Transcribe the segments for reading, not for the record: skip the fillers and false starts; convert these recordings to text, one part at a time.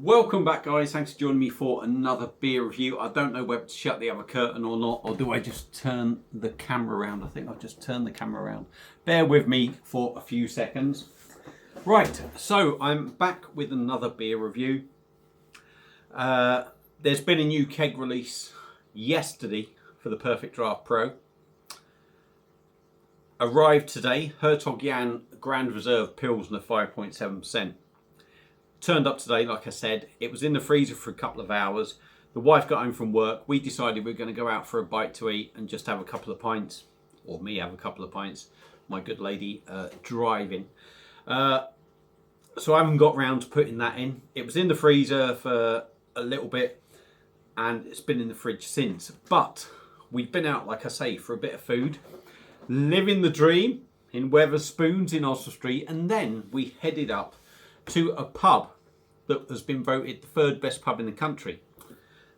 Welcome back, guys. Thanks for joining me for another beer review. I don't know whether to shut the other curtain or not, or do I just turn the camera around? I think I'll just turn the camera around. Bear with me for a few seconds. Right, so I'm back with another beer review. There's been a new keg release yesterday for the Perfect Draft Pro. Arrived today, Hertog Jan Grand Reserve Pilsner 5.7%. Turned up today, like I said. It was in the freezer for a couple of hours. The wife got home from work. We decided we were going to go out for a bite to eat and just have a couple of pints. Or me have a couple of pints. My good lady driving. So I haven't got round to putting that in. It was in the freezer for a little bit. And it's been in the fridge since. But we've been out, like I say, for a bit of food. Living the dream in Weatherspoons in Oswald Street. And then we headed up to a pub that has been voted the third best pub in the country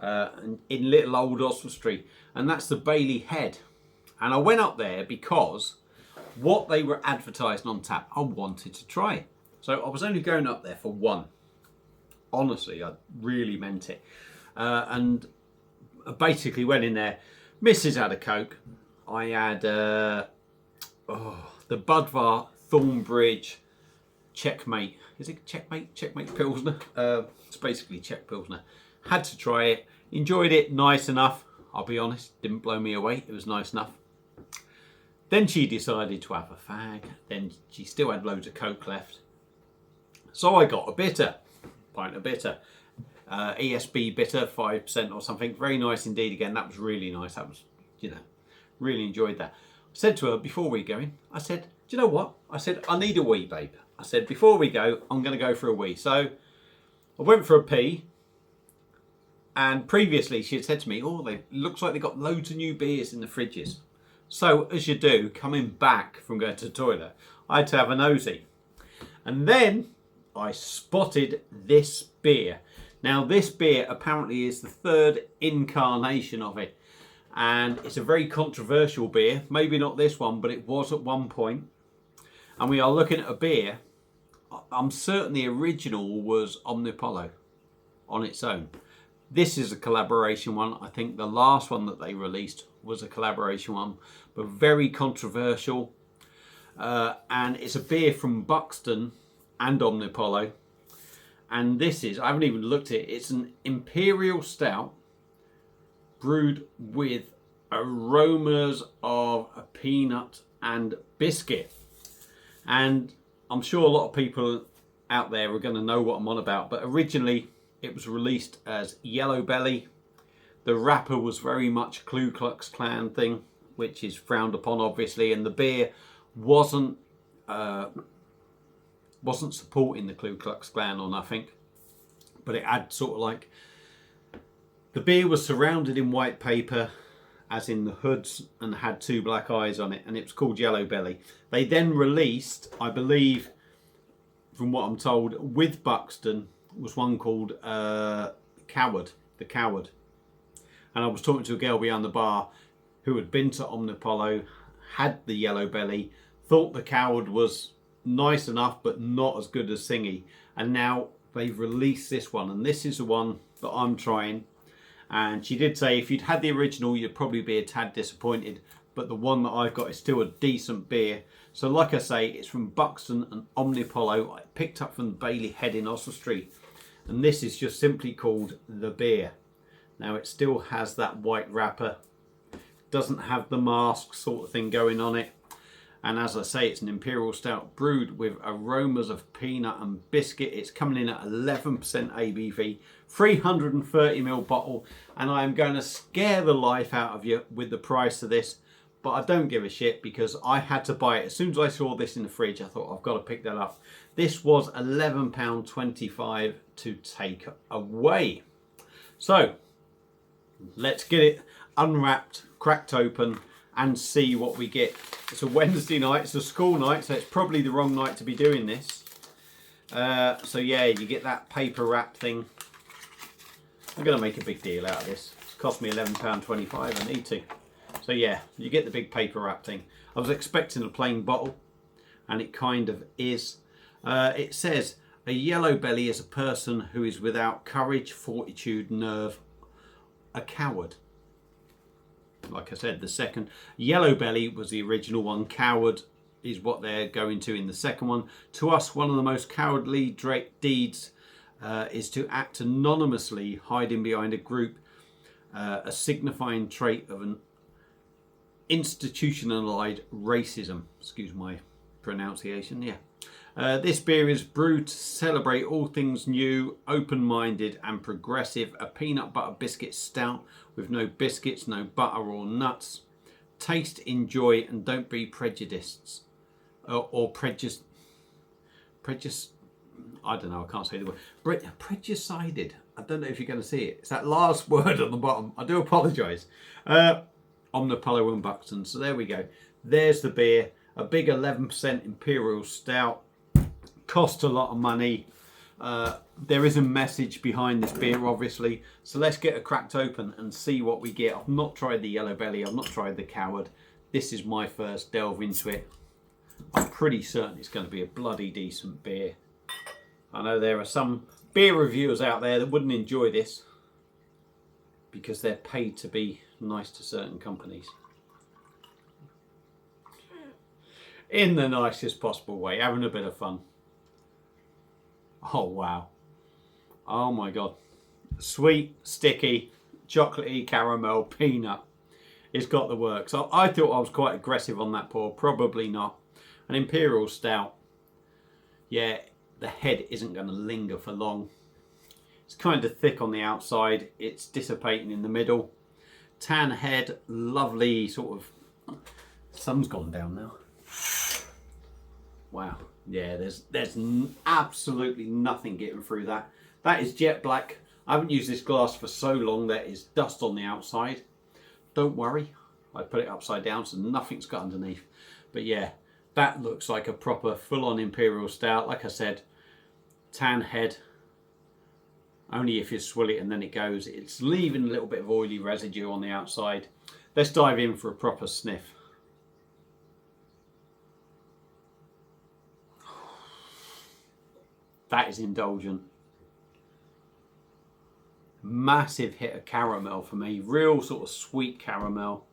in little old Oswald Street, and that's the Bailey Head. And I went up there because what they were advertising on tap, I wanted to try it. So I was only going up there for one. Honestly, I really meant it. And I basically went in there. Mrs. had a Coke. I had the Budvar Thornbridge Checkmate. Is it Checkmate? Checkmate Pilsner. It's basically Czech Pilsner. Had to try it. Enjoyed it. Nice enough. I'll be honest. Didn't blow me away. It was nice enough. Then she decided to have a fag. Then she still had loads of Coke left. So I got a bitter. Pint of bitter. ESB bitter, 5% or something. Very nice indeed. Again, that was really nice. That was, really enjoyed that. I said to her before we go in, I said, do you know what? I said, I need a wee, babe. I said, before we go, I'm going to go for a wee. So I went for a pee. And previously she had said to me, looks like they've got loads of new beers in the fridges. So as you do, coming back from going to the toilet, I had to have a nosy. And then I spotted this beer. Now this beer apparently is the third incarnation of it. And it's a very controversial beer. Maybe not this one, but it was at one point. And we are looking at a beer. I'm certain the original was Omnipollo on its own. This is a collaboration one. I think the last one that they released was a collaboration one, but very controversial. And it's a beer from Buxton and Omnipollo. And this is, I haven't even looked at it, it's an Imperial stout brewed with aromas of a peanut and biscuit. And I'm sure a lot of people out there are going to know what I'm on about, but originally it was released as Yellow Belly. The wrapper was very much Ku Klux Klan thing, which is frowned upon obviously, and the beer wasn't supporting the Ku Klux Klan or nothing, but it had sort of like, the beer was surrounded in white paper, as in the hoods, and had two black eyes on it, and it was called Yellow Belly. They then released, I believe, from what I'm told, with Buxton, was one called Coward, the Coward. And I was talking to a girl behind the bar who had been to Omnipollo, had the Yellow Belly, thought the Coward was nice enough, but not as good as Singy. And now they've released this one, and this is the one that I'm trying. And she did say if you'd had the original, you'd probably be a tad disappointed. But the one that I've got is still a decent beer. So like I say, it's from Buxton and Omnipollo. I picked up from the Bailey Head in Oswald Street. And this is just simply called The Beer. Now it still has that white wrapper. Doesn't have the mask sort of thing going on it. And as I say, it's an Imperial stout brewed with aromas of peanut and biscuit. It's coming in at 11% ABV, 330ml bottle. And I'm going to scare the life out of you with the price of this. But I don't give a shit because I had to buy it. As soon as I saw this in the fridge, I thought I've got to pick that up. This was £11.25 to take away. So let's get it unwrapped, cracked open, and see what we get. It's a Wednesday night, it's a school night, so it's probably the wrong night to be doing this. So yeah, you get that paper wrap thing. I'm going to make a big deal out of this. It's cost me £11.25, I need to. So yeah, you get the big paper wrap thing. I was expecting a plain bottle, and it kind of is. It says A yellow belly is a person who is without courage, fortitude, nerve, a coward. Like I said, the second yellow belly was the original one. Coward is what they're going to in the second one. To us, one of the most cowardly deeds is to act anonymously, hiding behind a group, a signifying trait of an institutionalized racism. Excuse my pronunciation. Yeah. This beer is brewed to celebrate all things new, open-minded and progressive. A peanut butter biscuit stout with no biscuits, no butter or nuts. Taste, enjoy and don't be prejudiced. Or prejudice. I don't know, I can't say the word. Prejudicided. I don't know if you're going to see it. It's that last word on the bottom. I do apologise. Omnipollo and Buxton. So there we go. There's the beer. A big 11% Imperial stout. Cost a lot of money. There is a message behind this beer, obviously. So let's get it cracked open and see what we get. I've not tried the yellow belly. I've not tried the coward. This is my first delve into it. I'm pretty certain it's going to be a bloody decent beer. I know there are some beer reviewers out there that wouldn't enjoy this because they're paid to be nice to certain companies. In the nicest possible way, having a bit of fun. Oh wow. Oh my god. Sweet, sticky, chocolatey, caramel, peanut. It's got the works. So I thought I was quite aggressive on that pour. Probably not. An Imperial stout. Yeah, the head isn't going to linger for long. It's kind of thick on the outside. It's dissipating in the middle. Tan head, lovely sort of... Sun's gone down now. Wow. Yeah, there's absolutely nothing getting through that. That is jet black. I haven't used this glass for so long. There is dust on the outside. Don't worry. I put it upside down so nothing's got underneath. But yeah, that looks like a proper full-on Imperial stout. Like I said, tan head. Only if you swill it and then it goes. It's leaving a little bit of oily residue on the outside. Let's dive in for a proper sniff. That is indulgent. Massive hit of caramel for me. Real sort of sweet caramel.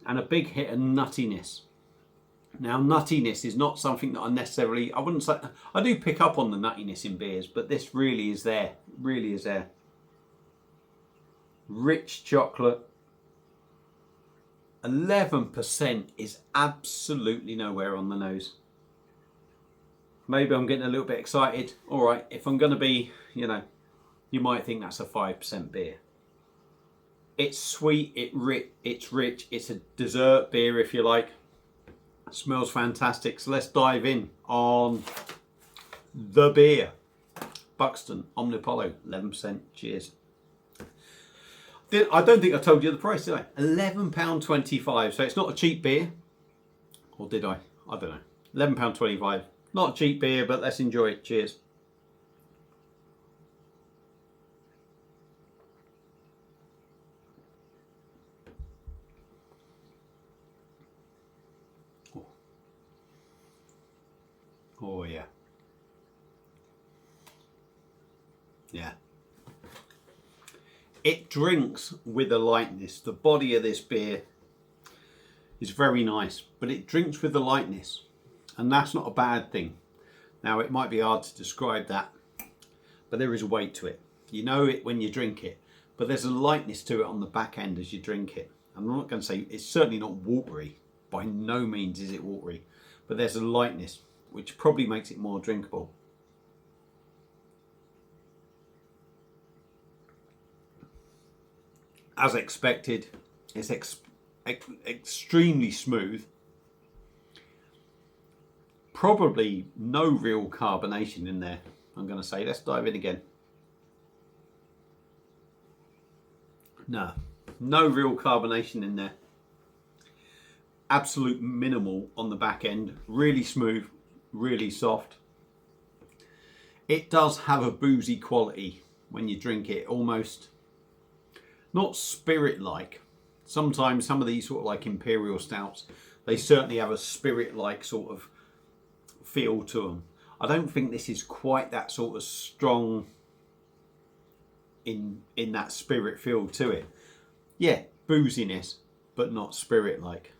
And a big hit of nuttiness. Now, nuttiness is not something that I necessarily... I wouldn't say... I do pick up on the nuttiness in beers, but this really is there. Really is there. Rich chocolate. 11% is absolutely nowhere on the nose. Maybe I'm getting a little bit excited. All right, if I'm going to be, you know, you might think that's a 5% beer. It's sweet, it's rich, it's a dessert beer if you like. It smells fantastic. So let's dive in on the beer. Buxton Omnipollo, 11%. Cheers. I don't think I told you the price, did I? £11.25. So it's not a cheap beer. Or did I? I don't know. £11.25. Not a cheap beer, but let's enjoy it. Cheers. Oh yeah. Yeah. It drinks with a lightness. The body of this beer is very nice, but it drinks with a lightness. And that's not a bad thing. Now, it might be hard to describe that, but there is a weight to it. You know it when you drink it, but there's a lightness to it on the back end as you drink it. I'm not going to say it's certainly not watery. By no means is it watery, but there's a lightness which probably makes it more drinkable. As expected, it's extremely smooth. Probably no real carbonation in there, I'm going to say. Let's dive in again. No real carbonation in there. Absolute minimal on the back end. Really smooth, really soft. It does have a boozy quality when you drink it, almost not spirit-like. Sometimes some of these sort of like Imperial stouts, they certainly have a spirit-like sort of feel to them. I don't think this is quite that sort of strong in that spirit feel to it. Yeah, booziness, but not spirit like.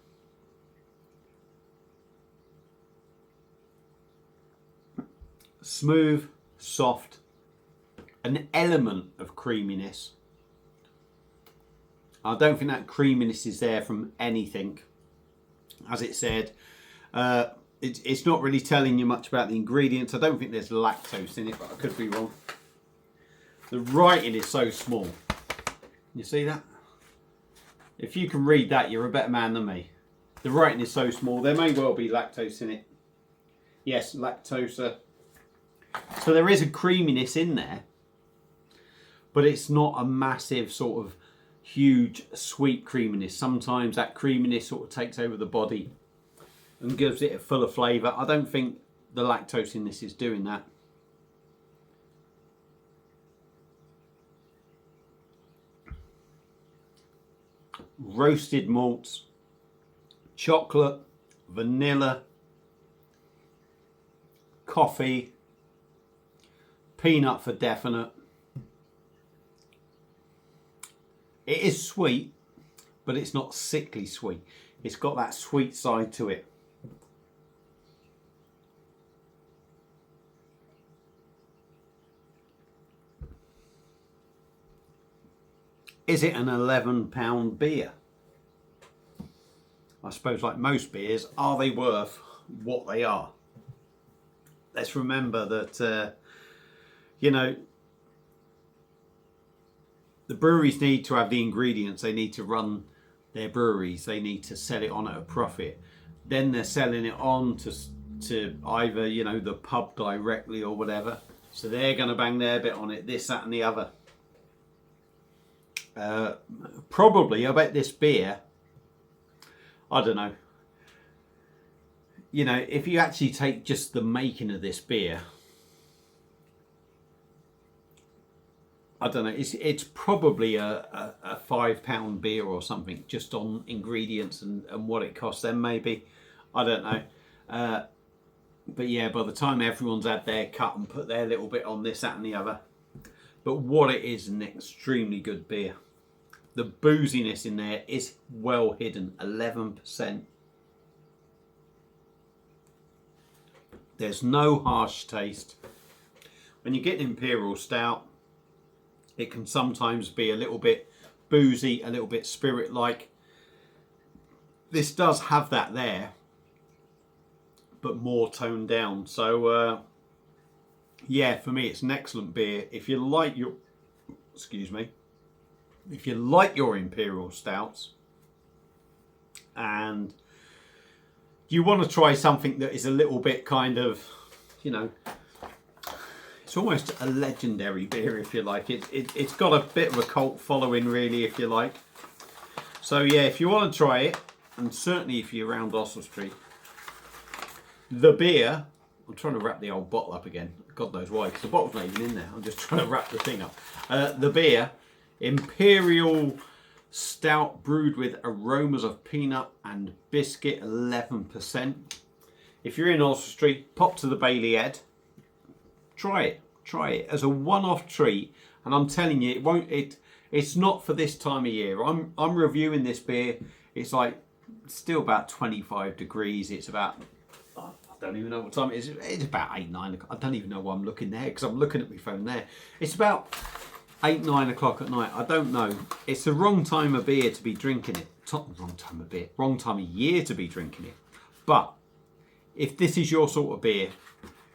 Smooth, soft, an element of creaminess. I don't think that creaminess is there from anything. As it said, it's not really telling you much about the ingredients. I don't think there's lactose in it, but I could be wrong. The writing is so small. You see that? If you can read that, you're a better man than me. The writing is so small. There may well be lactose in it. Yes, lactose. So there is a creaminess in there, but it's not a massive sort of huge sweet creaminess. Sometimes that creaminess sort of takes over the body and gives it a fuller flavour. I don't think the lactose in this is doing that. Roasted malts, chocolate, vanilla, coffee, peanut for definite. It is sweet, but it's not sickly sweet. It's got that sweet side to it. Is it an £11 beer? I suppose like most beers, are they worth what they are? Let's remember that, you know, the breweries need to have the ingredients. They need to run their breweries. They need to sell it on at a profit. Then they're selling it on to either, you know, the pub directly or whatever. So they're going to bang their bit on it, this, that and the other. Probably, I bet this beer, I don't know. You know, if you actually take just the making of this beer, I don't know, it's probably a £5 beer or something, just on ingredients and what it costs them maybe. I don't know. But yeah, by the time everyone's had their cut and put their little bit on this, that and the other. But what it is, an extremely good beer. The booziness in there is well hidden, 11%. There's no harsh taste. When you get an Imperial Stout, it can sometimes be a little bit boozy, a little bit spirit-like. This does have that there, but more toned down. So, yeah, for me, it's an excellent beer. If you like your, if you like your Imperial Stouts and you want to try something that is a little bit kind of, you know, it's almost a legendary beer, if you like. It's got a bit of a cult following, really, if you like. So, yeah, if you want to try it, and certainly if you're around Oswestry, the beer, I'm trying to wrap the old bottle up again. God knows why, because the bottle's not even in there. I'm just trying to wrap the thing up. The beer, Imperial Stout brewed with aromas of peanut and biscuit, 11%. If you're in Oswestry, pop to the Bailey Head. Try it as a one-off treat, and I'm telling you, it's not for this time of year. I'm reviewing this beer. It's like still about 25 degrees. It's about, I don't even know what time it is. It's about 8, 9 o'clock. I don't even know why I'm looking there, because I'm looking at my phone there. It's about 8, 9 o'clock at night. I don't know. It's the wrong time of beer to be drinking it. Wrong time of beer. Wrong time of year to be drinking it. But if this is your sort of beer,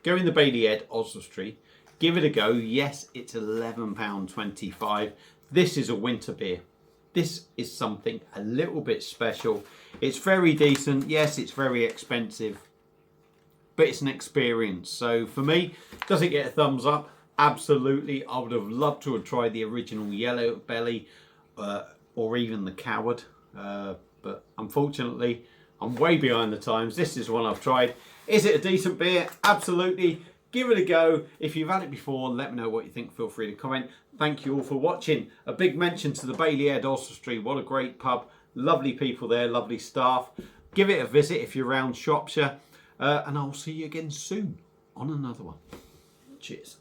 go in the Bailey Head, Oswestry. Give it a go. Yes, it's £11.25. This is a winter beer. This is something a little bit special. It's very decent. Yes, it's very expensive, but it's an experience. So for me, does it get a thumbs up? Absolutely. I would have loved to have tried the original Yellow Belly or even the Coward. But unfortunately, I'm way behind the times. This is one I've tried. Is it a decent beer? Absolutely. Give it a go. If you've had it before, let me know what you think. Feel free to comment. Thank you all for watching. A big mention to the Bailey Head, Oswestry. What a great pub. Lovely people there, lovely staff. Give it a visit if you're around Shropshire. And I'll see you again soon on another one. Cheers.